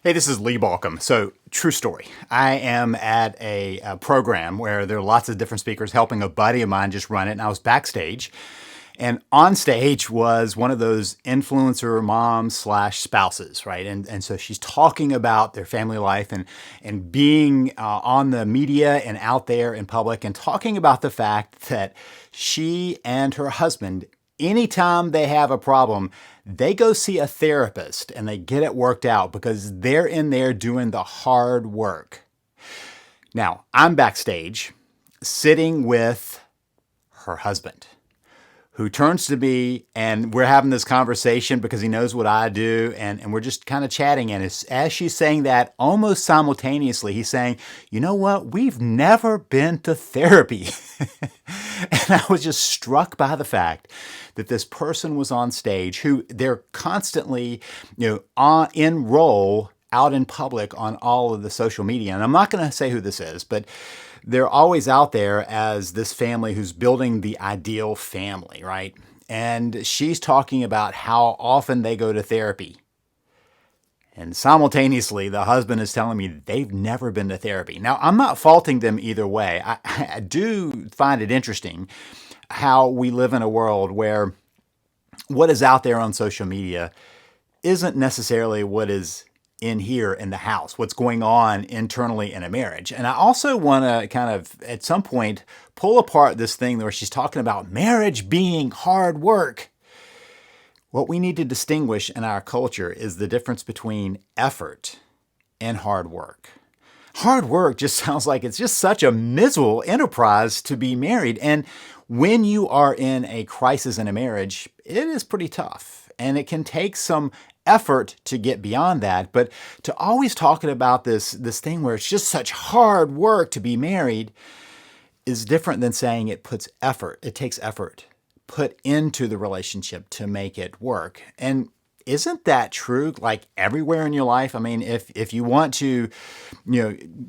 Hey, this is Lee Balcom. So, true story. I am at a program where there are lots of different speakers helping a buddy of mine just run it, and I was backstage. And on stage was one of those influencer moms slash spouses, right? And so she's talking about their family life and being on the media and out there in public and talking about the fact that she and her husband, anytime they have a problem, they go see a therapist and they get it worked out because they're in there doing the hard work. Now, I'm backstage sitting with her husband, who turns to me, and we're having this conversation because he knows what I do, and we're just kind of chatting. And as she's saying that, almost simultaneously, he's saying, "You know what? We've never been to therapy." And I was just struck by the fact that this person was on stage who they're constantly, in role out in public on all of the social media. And I'm not going to say who this is, but they're always out there as this family who's building the ideal family, right? And she's talking about how often they go to therapy. And simultaneously, the husband is telling me they've never been to therapy. Now, I'm not faulting them either way. I do find it interesting how we live in a world where what is out there on social media isn't necessarily what is in here in the house, what's going on internally in a marriage. And I also want to kind of, at some point, pull apart this thing where she's talking about marriage being hard work. What we need to distinguish in our culture is the difference between effort and hard work. Hard work just sounds like it's just such a miserable enterprise to be married. And when you are in a crisis in a marriage, it is pretty tough. And it can take some effort to get beyond that. But to always talking about this thing where it's just such hard work to be married is different than saying it takes effort put into the relationship to make it work. And isn't that true like everywhere in your life? I mean, if you want to,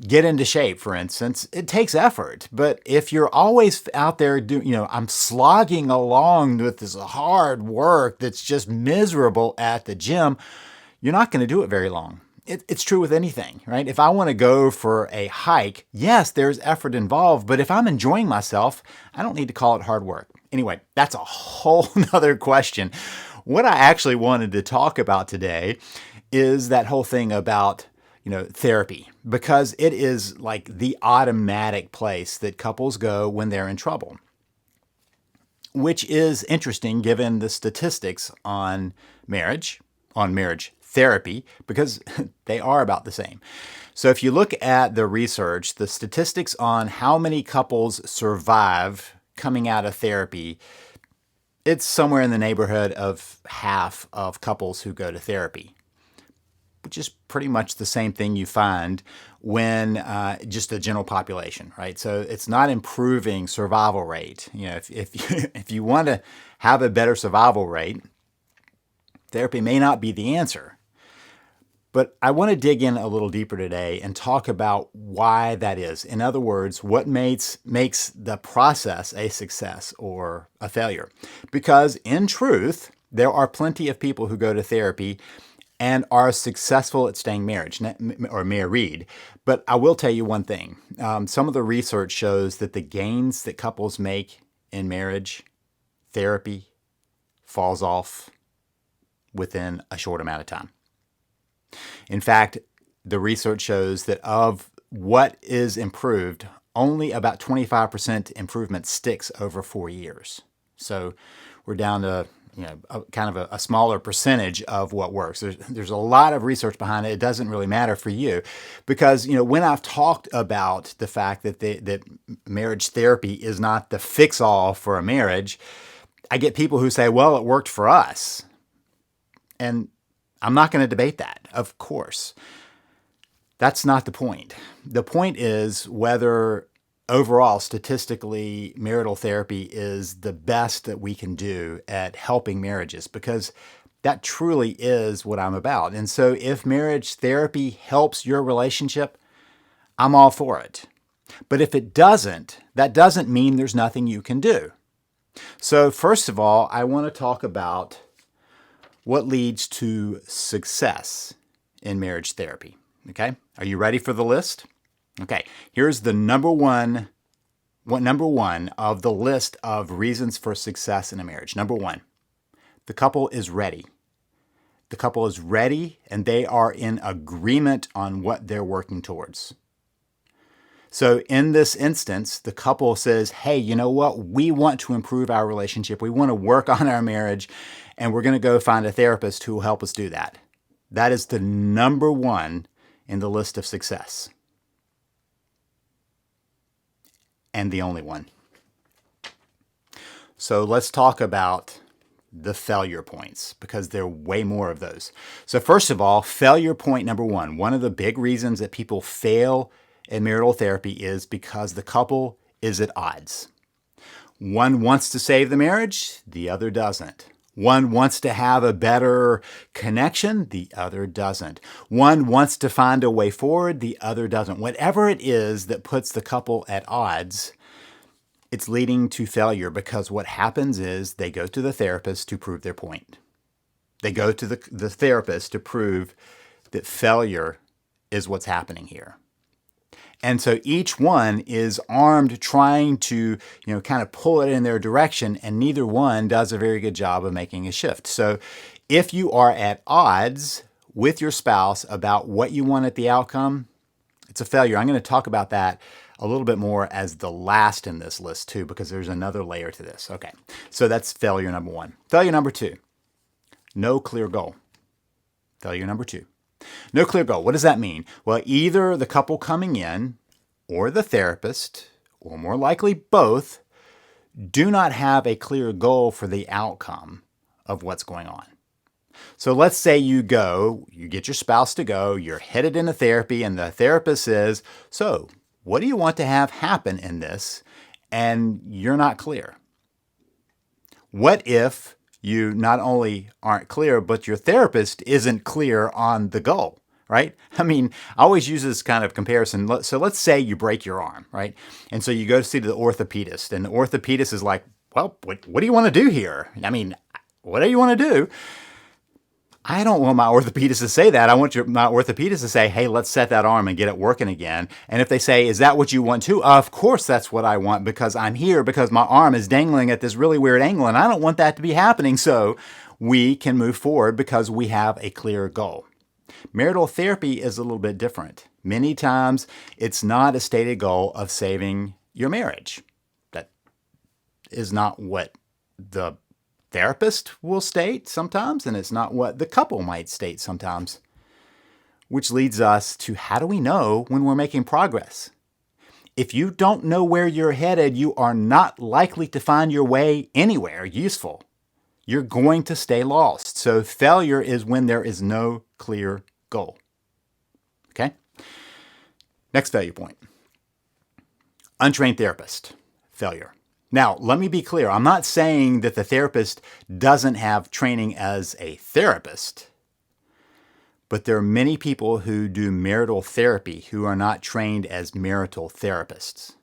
get into shape, for instance, it takes effort. But if you're always out there doing, I'm slogging along with this hard work that's just miserable at the gym, you're not going to do it very long. It's true with anything, right? If I want to go for a hike, yes, there's effort involved, but if I'm enjoying myself, I don't need to call it hard work. Anyway, that's a whole nother question. What I actually wanted to talk about today is that whole thing about, therapy, because it is like the automatic place that couples go when they're in trouble, which is interesting given the statistics on marriage therapy, because they are about the same. So if you look at the research, the statistics on how many couples survive coming out of therapy, it's somewhere in the neighborhood of half of couples who go to therapy, which is pretty much the same thing you find when just the general population, right? So it's not improving survival rate. If you want to have a better survival rate, therapy may not be the answer. But I want to dig in a little deeper today and talk about why that is. In other words, what makes the process a success or a failure. Because in truth, there are plenty of people who go to therapy and are successful at staying married. But I will tell you one thing. Some of the research shows that the gains that couples make in marriage, therapy, falls off within a short amount of time. In fact, the research shows that of what is improved, only about 25% improvement sticks over 4 years. So we're down to kind of a smaller percentage of what works. There's a lot of research behind it. It doesn't really matter for you because when I've talked about the fact that marriage therapy is not the fix-all for a marriage, I get people who say, "Well, it worked for us," and I'm not going to debate that, of course. That's not the point. The point is whether overall, statistically, marital therapy is the best that we can do at helping marriages, because that truly is what I'm about. And so if marriage therapy helps your relationship, I'm all for it. But if it doesn't, that doesn't mean there's nothing you can do. So first of all, I want to talk about what leads to success in marriage therapy. Okay, are you ready for the list? Okay, here's the number one of the list of reasons for success in a marriage. Number one, the couple is ready. The couple is ready and they are in agreement on what they're working towards. So in this instance, the couple says, hey, you know what? We want to improve our relationship. We want to work on our marriage, and we're going to go find a therapist who will help us do that. That is the number one in the list of success. And the only one. So let's talk about the failure points, because there are way more of those. So first of all, failure point number one of the big reasons that people fail in marital therapy is because the couple is at odds. One wants to save the marriage, the other doesn't. One wants to have a better connection, the other doesn't. One wants to find a way forward, the other doesn't. Whatever it is that puts the couple at odds, it's leading to failure, because what happens is they go to the therapist to prove their point. They go to the therapist to prove that failure is what's happening here. And so each one is armed trying to, kind of pull it in their direction, and neither one does a very good job of making a shift. So if you are at odds with your spouse about what you want at the outcome, it's a failure. I'm going to talk about that a little bit more as the last in this list too, because there's another layer to this. Okay, so that's failure number one. Failure number two, no clear goal. Failure number two. No clear goal. What does that mean? Well, either the couple coming in or the therapist, or more likely both, do not have a clear goal for the outcome of what's going on. So let's say you get your spouse to go, you're headed into therapy, and the therapist says, so what do you want to have happen in this? And you're not clear. What if you not only aren't clear, but your therapist isn't clear on the goal, right? I mean, I always use this kind of comparison. So let's say you break your arm, right? And so you go to see the orthopedist, and the orthopedist is like, well, what do you want to do here? I mean, whatever you want to do. I don't want my orthopedist to say that. I want my orthopedist to say, hey, let's set that arm and get it working again. And if they say, is that what you want too? Of course that's what I want, because I'm here because my arm is dangling at this really weird angle, and I don't want that to be happening. So we can move forward because we have a clear goal. Marital therapy is a little bit different. Many times it's not a stated goal of saving your marriage. That is not what the therapist will state sometimes, and it's not what the couple might state sometimes, which leads us to, how do we know when we're making progress? If you don't know where you're headed, you are not likely to find your way anywhere useful. You're going to stay lost. So failure is when there is no clear goal. Okay? Next failure point. Untrained therapist. Failure. Now, let me be clear. I'm not saying that the therapist doesn't have training as a therapist, but there are many people who do marital therapy who are not trained as marital therapists.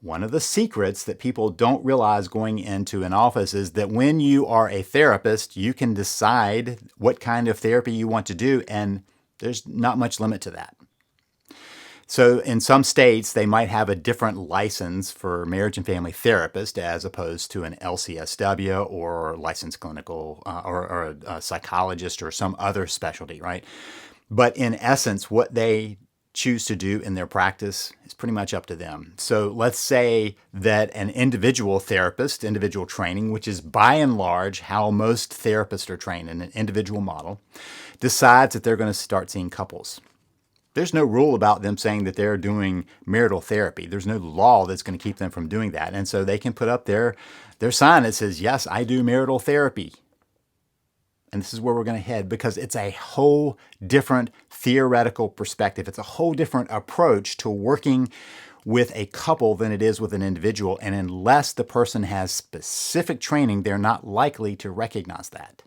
One of the secrets that people don't realize going into an office is that when you are a therapist, you can decide what kind of therapy you want to do, and there's not much limit to that. So in some states, they might have a different license for marriage and family therapist as opposed to an LCSW or licensed clinical or a psychologist or some other specialty, right? But in essence, what they choose to do in their practice is pretty much up to them. So let's say that an individual therapist, individual training, which is by and large how most therapists are trained in an individual model, decides that they're going to start seeing couples. There's no rule about them saying that they're doing marital therapy. There's no law that's going to keep them from doing that. And so they can put up their sign that says, yes, I do marital therapy. And this is where we're going to head, because it's a whole different theoretical perspective. It's a whole different approach to working with a couple than it is with an individual. And unless the person has specific training, they're not likely to recognize that.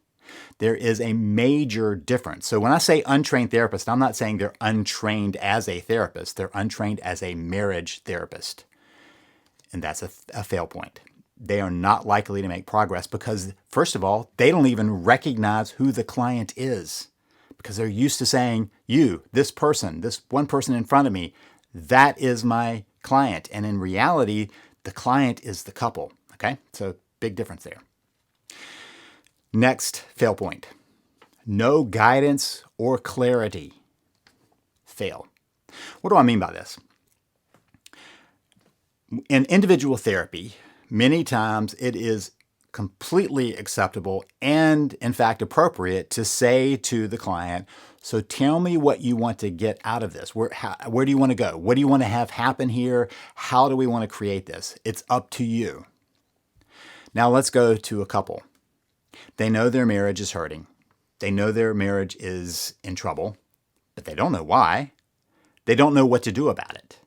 There is a major difference. So when I say untrained therapist, I'm not saying they're untrained as a therapist. They're untrained as a marriage therapist. And that's a fail point. They are not likely to make progress because, first of all, they don't even recognize who the client is, because they're used to saying, you, this person, this one person in front of me, that is my client. And in reality, the client is the couple. Okay, so big difference there. Next fail point. No guidance or clarity. Fail. What do I mean by this? In individual therapy, many times it is completely acceptable and, in fact, appropriate to say to the client, so tell me what you want to get out of this. Where do you want to go? What do you want to have happen here? How do we want to create this? It's up to you. Now let's go to a couple. They know their marriage is hurting. They know their marriage is in trouble, but they don't know why. They don't know what to do about it.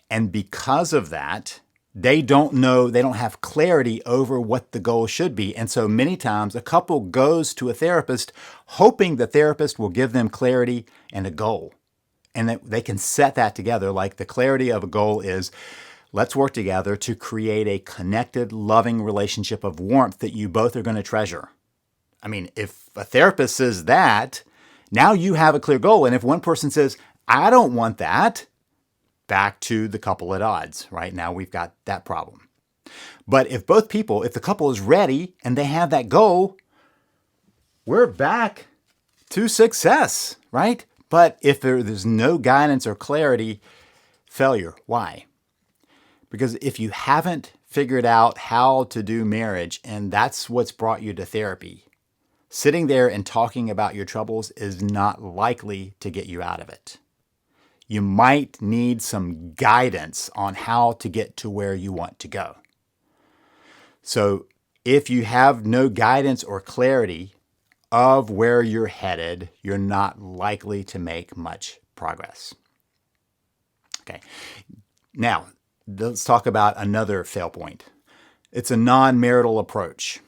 And because of that, they don't have clarity over what the goal should be. And so many times a couple goes to a therapist hoping the therapist will give them clarity and a goal. And that they can set that together. Like the clarity of a goal is, let's work together to create a connected, loving relationship of warmth that you both are going to treasure. I mean, if a therapist says that, now you have a clear goal. And if one person says, I don't want that, back to the couple at odds. Right now we've got that problem. But if the couple is ready and they have that goal, we're back to success, right? But if there's no guidance or clarity, failure. Why? Because if you haven't figured out how to do marriage, and that's what's brought you to therapy, sitting there and talking about your troubles is not likely to get you out of it. You might need some guidance on how to get to where you want to go. So if you have no guidance or clarity of where you're headed, you're not likely to make much progress. Okay. Now, let's talk about another fail point. It's a non-marital approach.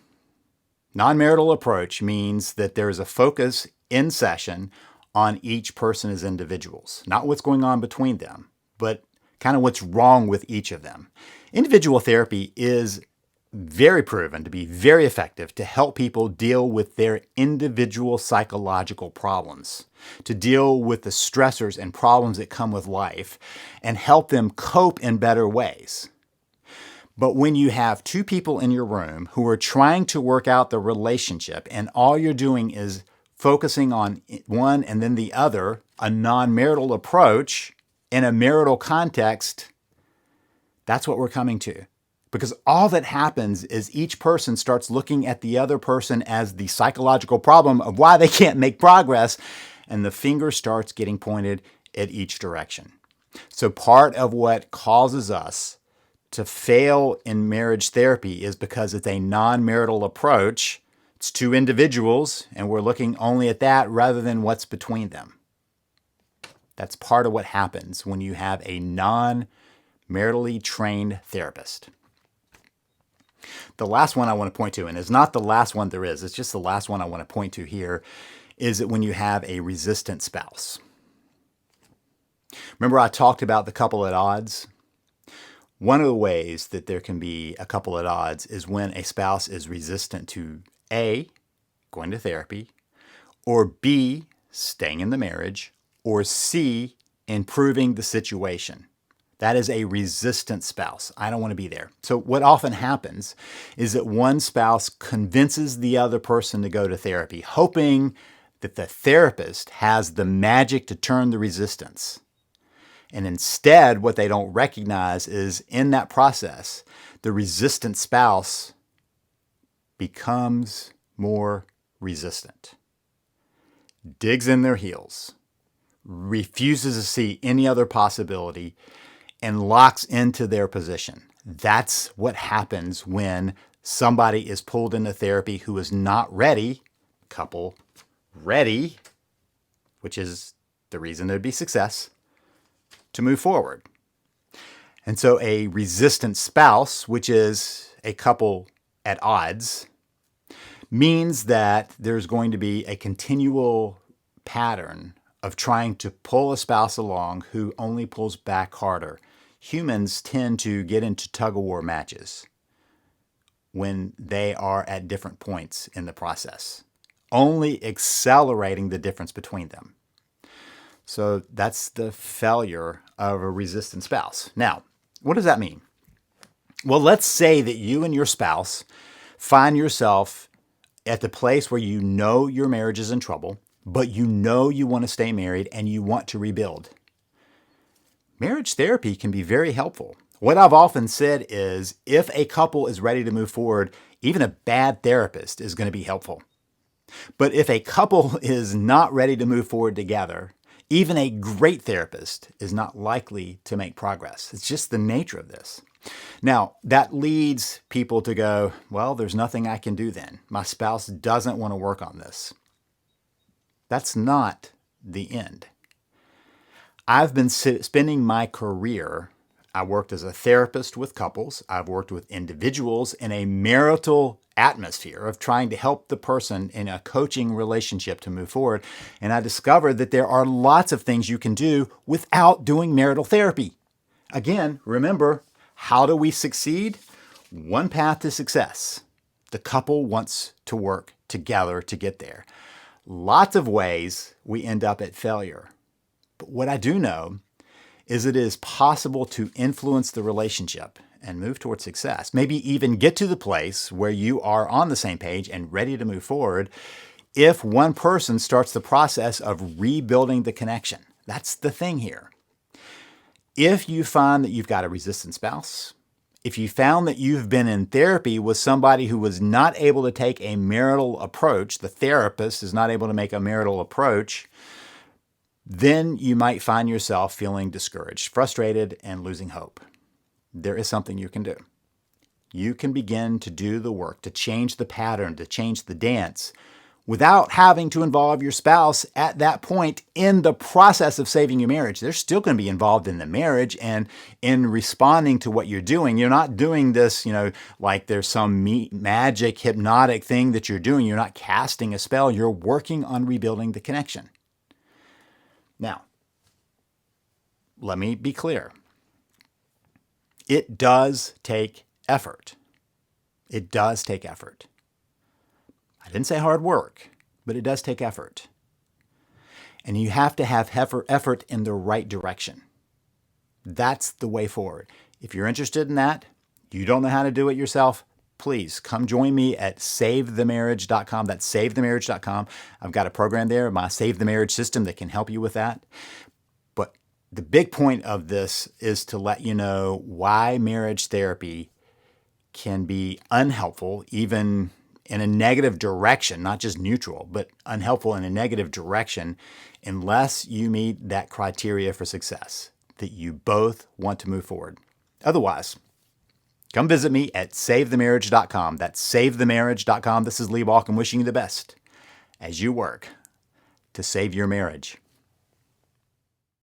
Non-marital approach means that there is a focus in session on each person as individuals, not what's going on between them, but kind of what's wrong with each of them. Individual therapy is very proven to be very effective to help people deal with their individual psychological problems, to deal with the stressors and problems that come with life, and help them cope in better ways. But when you have two people in your room who are trying to work out the relationship and all you're doing is focusing on one and then the other, a non-marital approach in a marital context, that's what we're coming to. Because all that happens is each person starts looking at the other person as the psychological problem of why they can't make progress, and the finger starts getting pointed at each direction. So part of what causes us to fail in marriage therapy is because it's a non-marital approach. It's two individuals, and we're looking only at that rather than what's between them. That's part of what happens when you have a non-maritally trained therapist. The last one I want to point to, and it's not the last one there is, it's just the last one I want to point to here, is that when you have a resistant spouse. Remember I talked about the couple at odds? One of the ways that there can be a couple at odds is when a spouse is resistant to A, going to therapy, or B, staying in the marriage, or C, improving the situation. That is a resistant spouse. I don't want to be there. So what often happens is that one spouse convinces the other person to go to therapy, hoping that the therapist has the magic to turn the resistance. And instead, what they don't recognize is in that process, the resistant spouse becomes more resistant, digs in their heels, refuses to see any other possibility, and locks into their position. That's what happens when somebody is pulled into therapy who is not ready, couple ready, which is the reason there'd be success, to move forward. And so a resistant spouse, which is a couple at odds, means that there's going to be a continual pattern of trying to pull a spouse along who only pulls back harder. Humans tend to get into tug-of-war matches when they are at different points in the process. only accelerating the difference between them. So that's the failure of a resistant spouse. Now, what does that mean? Well, let's say that you and your spouse find yourself at the place where you know your marriage is in trouble, but you know you want to stay married and you want to rebuild. Marriage therapy can be very helpful. What I've often said is if a couple is ready to move forward, even a bad therapist is going to be helpful. But if a couple is not ready to move forward together, even a great therapist is not likely to make progress. It's just the nature of this. Now, that leads people to go, well, there's nothing I can do then. My spouse doesn't want to work on this. That's not the end. I've been spending my career, I worked as a therapist with couples. I've worked with individuals in a marital atmosphere of trying to help the person in a coaching relationship to move forward. And I discovered that there are lots of things you can do without doing marital therapy. Again, remember, how do we succeed? One path to success. The couple wants to work together to get there. Lots of ways we end up at failure. But what I do know is it is possible to influence the relationship and move towards success, maybe even get to the place where you are on the same page and ready to move forward if one person starts the process of rebuilding the connection. That's the thing here. If you find that you've got a resistant spouse, if you found that you've been in therapy with somebody who was not able to take a marital approach, the therapist is not able to make a marital approach, then you might find yourself feeling discouraged, frustrated, and losing hope. There is something you can do. You can begin to do the work, to change the pattern, to change the dance, without having to involve your spouse at that point in the process of saving your marriage. They're still going to be involved in the marriage and in responding to what you're doing. You're not doing this, like there's some magic, hypnotic thing that you're doing. You're not casting a spell. You're working on rebuilding the connection. Now, let me be clear. It does take effort. It does take effort. I didn't say hard work, but it does take effort. And you have to have effort in the right direction. That's the way forward. If you're interested in that, you don't know how to do it yourself, please come join me at savethemarriage.com. That's savethemarriage.com. I've got a program there, my Save the Marriage system that can help you with that. But the big point of this is to let you know why marriage therapy can be unhelpful, even in a negative direction, not just neutral, but unhelpful in a negative direction, unless you meet that criteria for success, that you both want to move forward. Otherwise, come visit me at savethemarriage.com. That's savethemarriage.com. This is Lee Balkin wishing you the best as you work to save your marriage.